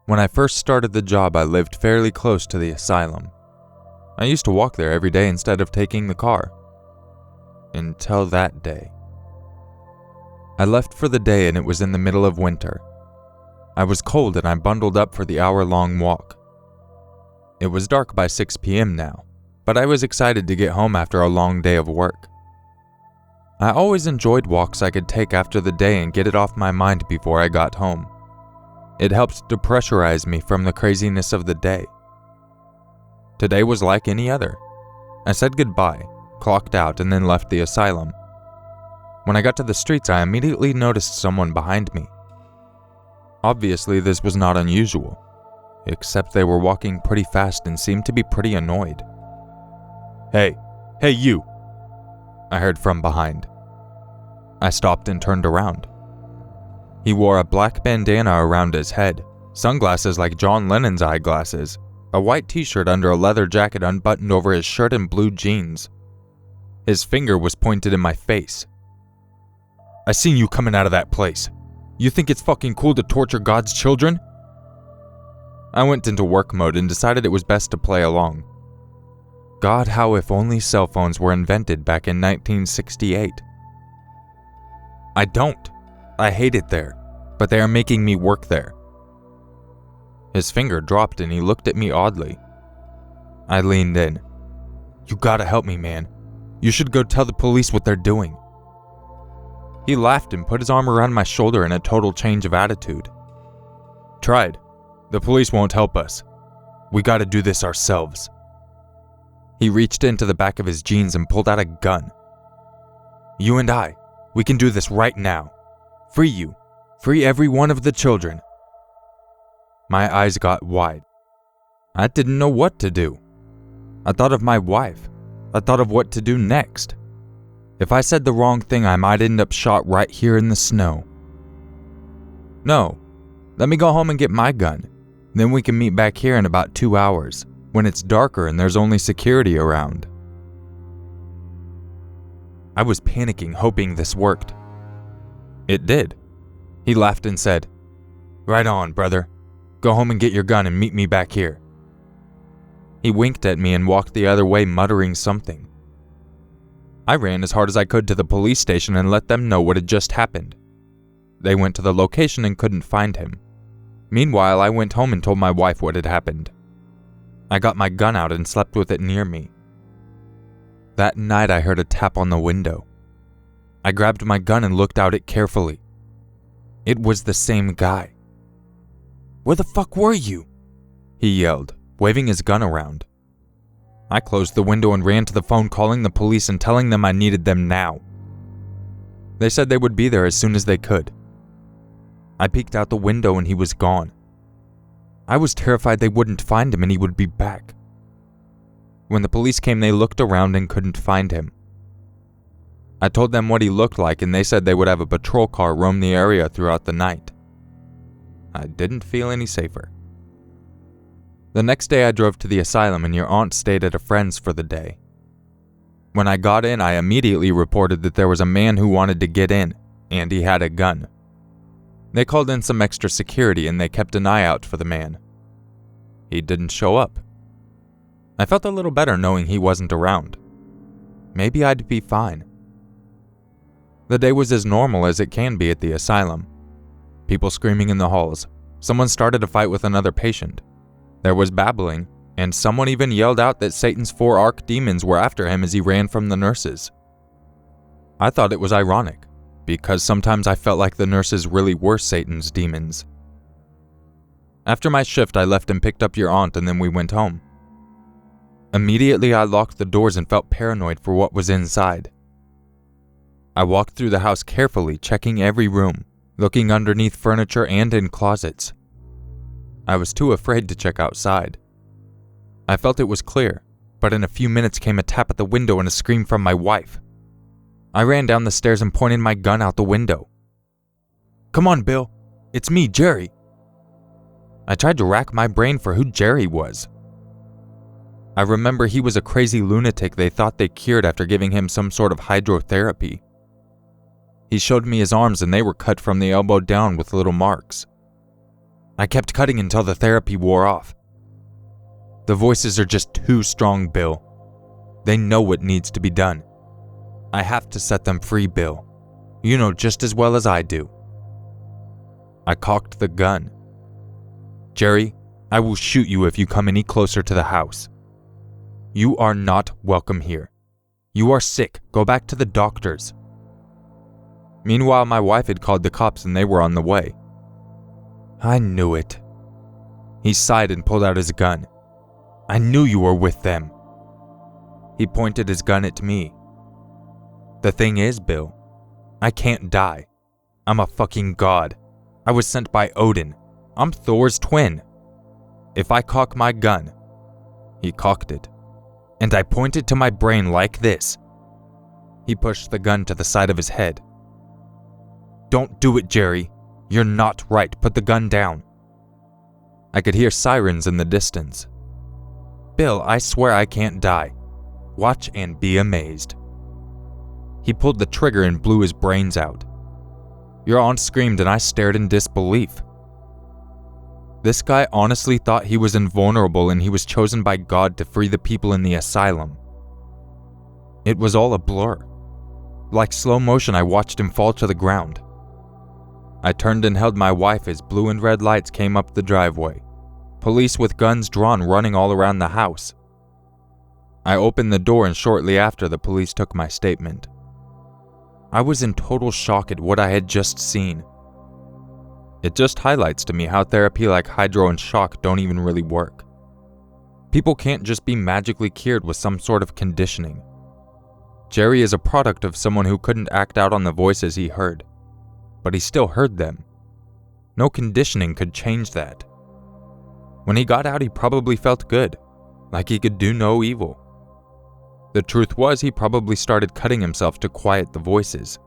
When I first started the job, I lived fairly close to the asylum. I used to walk there every day instead of taking the car. Until that day. I left for the day and it was in the middle of winter. I was cold and I bundled up for the hour-long walk. It was dark by 6 p.m. now, but I was excited to get home after a long day of work. I always enjoyed walks I could take after the day and get it off my mind before I got home. It helped depressurize me from the craziness of the day. Today was like any other. I said goodbye, clocked out, and then left the asylum. When I got to the streets, I immediately noticed someone behind me. Obviously, this was not unusual, except they were walking pretty fast and seemed to be pretty annoyed. Hey you! I heard from behind. I stopped and turned around. He wore a black bandana around his head, sunglasses like John Lennon's eyeglasses, a white t-shirt under a leather jacket unbuttoned over his shirt, and blue jeans. His finger was pointed in my face. I seen you coming out of that place. You think it's fucking cool to torture God's children? I went into work mode and decided it was best to play along. God, how if only cell phones were invented back in 1968. I don't. I hate it there, but they are making me work there. His finger dropped and he looked at me oddly. I leaned in. You gotta help me, man. You should go tell the police what they're doing. He laughed and put his arm around my shoulder in a total change of attitude. Tried. The police won't help us. We gotta do this ourselves. He reached into the back of his jeans and pulled out a gun. You and I, we can do this right now. Free you. Free every one of the children. My eyes got wide. I didn't know what to do. I thought of my wife. I thought of what to do next. If I said the wrong thing, I might end up shot right here in the snow. No, let me go home and get my gun. Then we can meet back here in about 2 hours, when it's darker and there's only security around. I was panicking, hoping this worked. It did. He laughed and said, Right on, brother. Go home and get your gun and meet me back here. He winked at me and walked the other way, muttering something. I ran as hard as I could to the police station and let them know what had just happened. They went to the location and couldn't find him. Meanwhile, I went home and told my wife what had happened. I got my gun out and slept with it near me. That night, I heard a tap on the window. I grabbed my gun and looked out it carefully. It was the same guy. Where the fuck were you? He yelled, waving his gun around. I closed the window and ran to the phone, calling the police and telling them I needed them now. They said they would be there as soon as they could. I peeked out the window and he was gone. I was terrified they wouldn't find him and he would be back. When the police came, they looked around and couldn't find him. I told them what he looked like and they said they would have a patrol car roam the area throughout the night. I didn't feel any safer. The next day I drove to the asylum and your aunt stayed at a friend's for the day. When I got in, I immediately reported that there was a man who wanted to get in, and he had a gun. They called in some extra security and they kept an eye out for the man. He didn't show up. I felt a little better knowing he wasn't around. Maybe I'd be fine. The day was as normal as it can be at the asylum. People screaming in the halls. Someone started a fight with another patient. There was babbling, and someone even yelled out that Satan's 4 archdemons were after him as he ran from the nurses. I thought it was ironic, because sometimes I felt like the nurses really were Satan's demons. After my shift, I left and picked up your aunt and then we went home. Immediately, I locked the doors and felt paranoid for what was inside. I walked through the house carefully, checking every room, looking underneath furniture and in closets. I was too afraid to check outside. I felt it was clear, but in a few minutes came a tap at the window and a scream from my wife. I ran down the stairs and pointed my gun out the window. Come on, Bill. It's me, Jerry. I tried to rack my brain for who Jerry was. I remember he was a crazy lunatic they thought they cured after giving him some sort of hydrotherapy. He showed me his arms and they were cut from the elbow down with little marks. I kept cutting until the therapy wore off. The voices are just too strong, Bill. They know what needs to be done. I have to set them free, Bill. You know just as well as I do. I cocked the gun. Jerry, I will shoot you if you come any closer to the house. You are not welcome here. You are sick. Go back to the doctors. Meanwhile, my wife had called the cops and they were on the way. I knew it. He sighed and pulled out his gun. I knew you were with them. He pointed his gun at me. The thing is, Bill, I can't die. I'm a fucking god. I was sent by Odin. I'm Thor's twin. If I cock my gun, he cocked it, and I pointed to my brain like this. He pushed the gun to the side of his head. Don't do it, Jerry. You're not right. Put the gun down. I could hear sirens in the distance. Bill, I swear I can't die. Watch and be amazed. He pulled the trigger and blew his brains out. Your aunt screamed and I stared in disbelief. This guy honestly thought he was invulnerable and he was chosen by God to free the people in the asylum. It was all a blur. Like slow motion, I watched him fall to the ground. I turned and held my wife as blue and red lights came up the driveway. Police with guns drawn running all around the house. I opened the door and shortly after the police took my statement. I was in total shock at what I had just seen. It just highlights to me how therapy like hydro and shock don't even really work. People can't just be magically cured with some sort of conditioning. Jerry is a product of someone who couldn't act out on the voices he heard, but he still heard them. No conditioning could change that. When he got out, he probably felt good, like he could do no evil. The truth was, he probably started cutting himself to quiet the voices,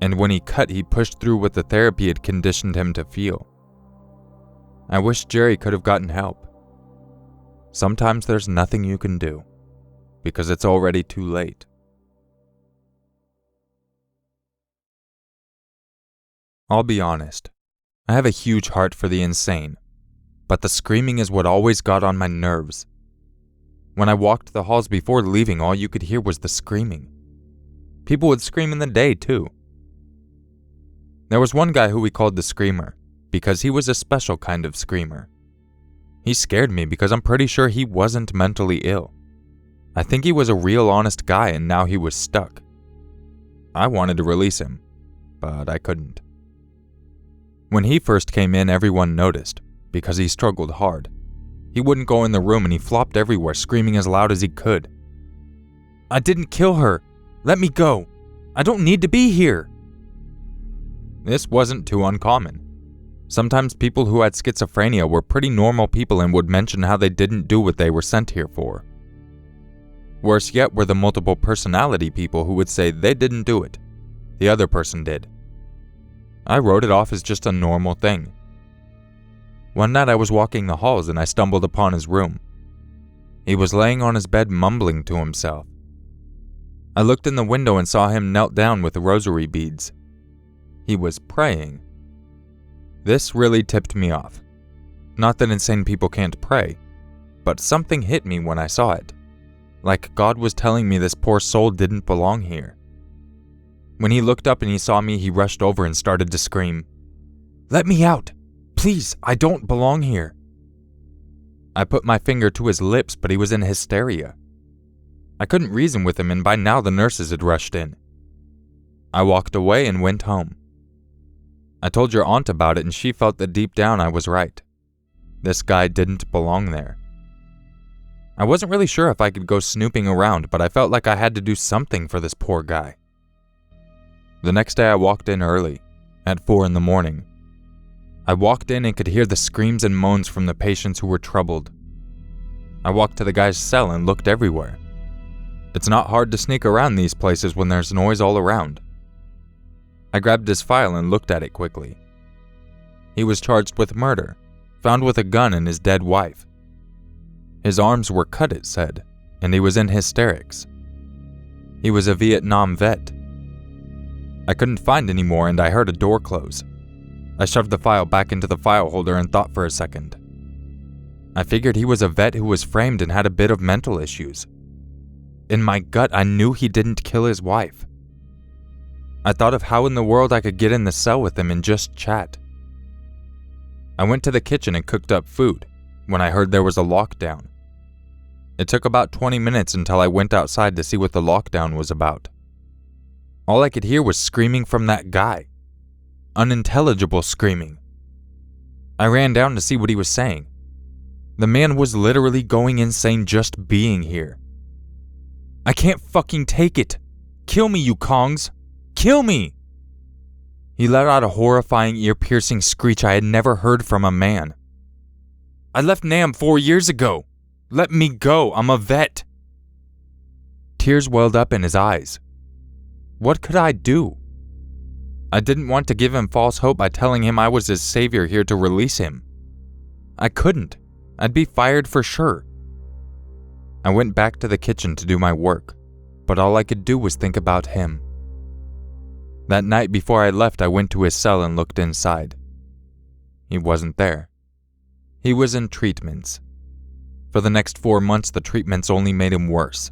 and when he cut, he pushed through what the therapy had conditioned him to feel. I wish Jerry could have gotten help. Sometimes there's nothing you can do, because it's already too late. I'll be honest, I have a huge heart for the insane, but the screaming is what always got on my nerves. When I walked the halls before leaving, all you could hear was the screaming. People would scream in the day, too. There was one guy who we called the Screamer, because he was a special kind of screamer. He scared me because I'm pretty sure he wasn't mentally ill. I think he was a real honest guy and now he was stuck. I wanted to release him, but I couldn't. When he first came in, everyone noticed, because he struggled hard. He wouldn't go in the room and he flopped everywhere, screaming as loud as he could. I didn't kill her. Let me go. I don't need to be here. This wasn't too uncommon. Sometimes people who had schizophrenia were pretty normal people and would mention how they didn't do what they were sent here for. Worse yet were the multiple personality people who would say they didn't do it. The other person did. I wrote it off as just a normal thing. One night I was walking the halls and I stumbled upon his room. He was laying on his bed mumbling to himself. I looked in the window and saw him knelt down with rosary beads. He was praying. This really tipped me off. Not that insane people can't pray, but something hit me when I saw it. Like God was telling me this poor soul didn't belong here. When he looked up and he saw me, he rushed over and started to scream, "Let me out! Please, I don't belong here." I put my finger to his lips, but he was in hysteria. I couldn't reason with him, and by now the nurses had rushed in. I walked away and went home. I told your aunt about it, and she felt that deep down I was right. This guy didn't belong there. I wasn't really sure if I could go snooping around, but I felt like I had to do something for this poor guy. The next day I walked in early, at 4 a.m. I walked in and could hear the screams and moans from the patients who were troubled. I walked to the guy's cell and looked everywhere. It's not hard to sneak around these places when there's noise all around. I grabbed his file and looked at it quickly. He was charged with murder, found with a gun and his dead wife. His arms were cut, it said, and he was in hysterics. He was a Vietnam vet. I couldn't find any more and I heard a door close. I shoved the file back into the file holder and thought for a second. I figured he was a vet who was framed and had a bit of mental issues. In my gut, I knew he didn't kill his wife. I thought of how in the world I could get in the cell with him and just chat. I went to the kitchen and cooked up food when I heard there was a lockdown. It took about 20 minutes until I went outside to see what the lockdown was about. All I could hear was screaming from that guy. Unintelligible screaming. I ran down to see what he was saying. The man was literally going insane just being here. I can't fucking take it. Kill me, you Kongs. Kill me! He let out a horrifying, ear-piercing screech I had never heard from a man. I left Nam 4 years ago. Let me go. I'm a vet. Tears welled up in his eyes. What could I do? I didn't want to give him false hope by telling him I was his savior here to release him. I couldn't. I'd be fired for sure. I went back to the kitchen to do my work, but all I could do was think about him. That night before I left, I went to his cell and looked inside. He wasn't there. He was in treatments. For the next 4 months, the treatments only made him worse.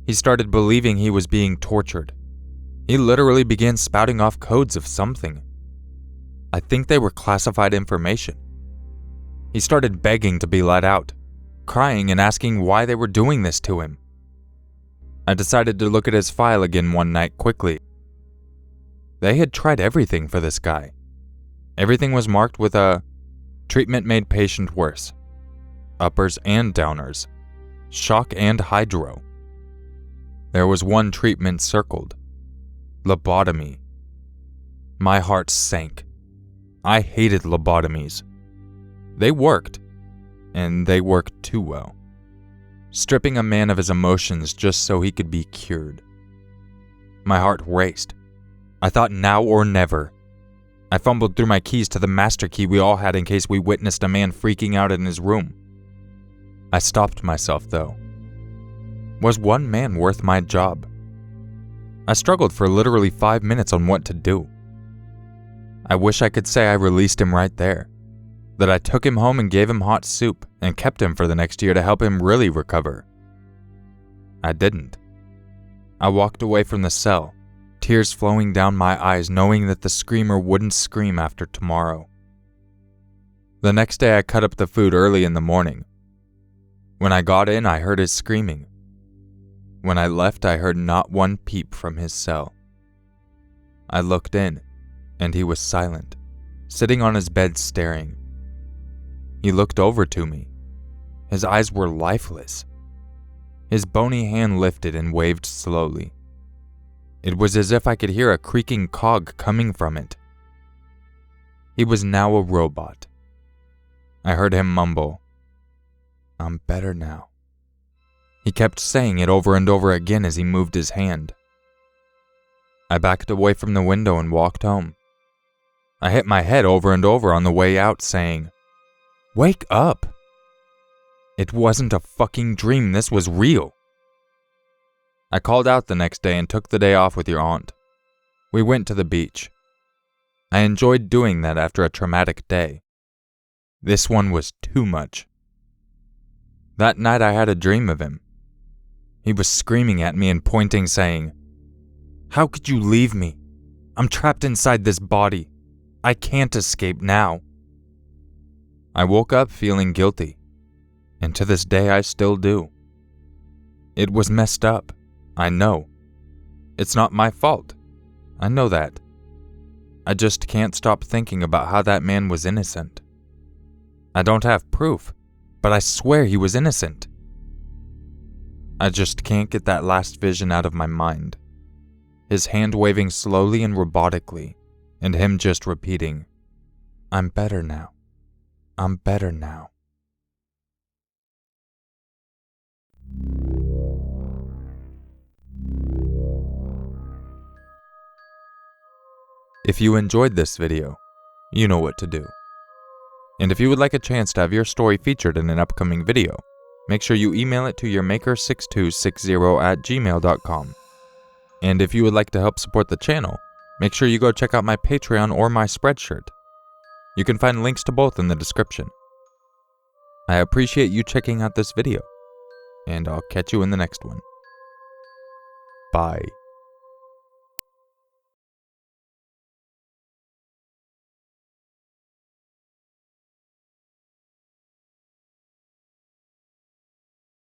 He started believing he was being tortured. He literally began spouting off codes of something. I think they were classified information. He started begging to be let out, crying and asking why they were doing this to him. I decided to look at his file again one night quickly. They had tried everything for this guy. Everything was marked with a treatment made patient worse. Uppers and downers. Shock and hydro. There was one treatment circled. Lobotomy. My heart sank. I hated lobotomies. They worked, and they worked too well. Stripping a man of his emotions just so he could be cured. My heart raced. I thought now or never. I fumbled through my keys to the master key we all had in case we witnessed a man freaking out in his room. I stopped myself, though. Was one man worth my job? I struggled for literally 5 minutes on what to do. I wish I could say I released him right there. That I took him home and gave him hot soup and kept him for the next year to help him really recover. I didn't. I walked away from the cell, tears flowing down my eyes, knowing that the screamer wouldn't scream after tomorrow. The next day I cut up the food early in the morning. When I got in, I heard his screaming. When I left, I heard not one peep from his cell. I looked in, and he was silent, sitting on his bed staring. He looked over to me. His eyes were lifeless. His bony hand lifted and waved slowly. It was as if I could hear a creaking cog coming from it. He was now a robot. I heard him mumble, "I'm better now." He kept saying it over and over again as he moved his hand. I backed away from the window and walked home. I hit my head over and over on the way out, saying, "Wake up!" It wasn't a fucking dream, this was real. I called out the next day and took the day off with your aunt. We went to the beach. I enjoyed doing that after a traumatic day. This one was too much. That night I had a dream of him. He was screaming at me and pointing, saying, "How could you leave me? I'm trapped inside this body. I can't escape now." I woke up feeling guilty, and to this day I still do. It was messed up, I know. It's not my fault, I know that. I just can't stop thinking about how that man was innocent. I don't have proof, but I swear he was innocent. I just can't get that last vision out of my mind. His hand waving slowly and robotically, and him just repeating, "I'm better now. I'm better now." If you enjoyed this video, you know what to do. And if you would like a chance to have your story featured in an upcoming video, make sure you email it to Urmaker6260@gmail.com. And if you would like to help support the channel, make sure you go check out my Patreon or my Spreadshirt. You can find links to both in the description. I appreciate you checking out this video, and I'll catch you in the next one. Bye.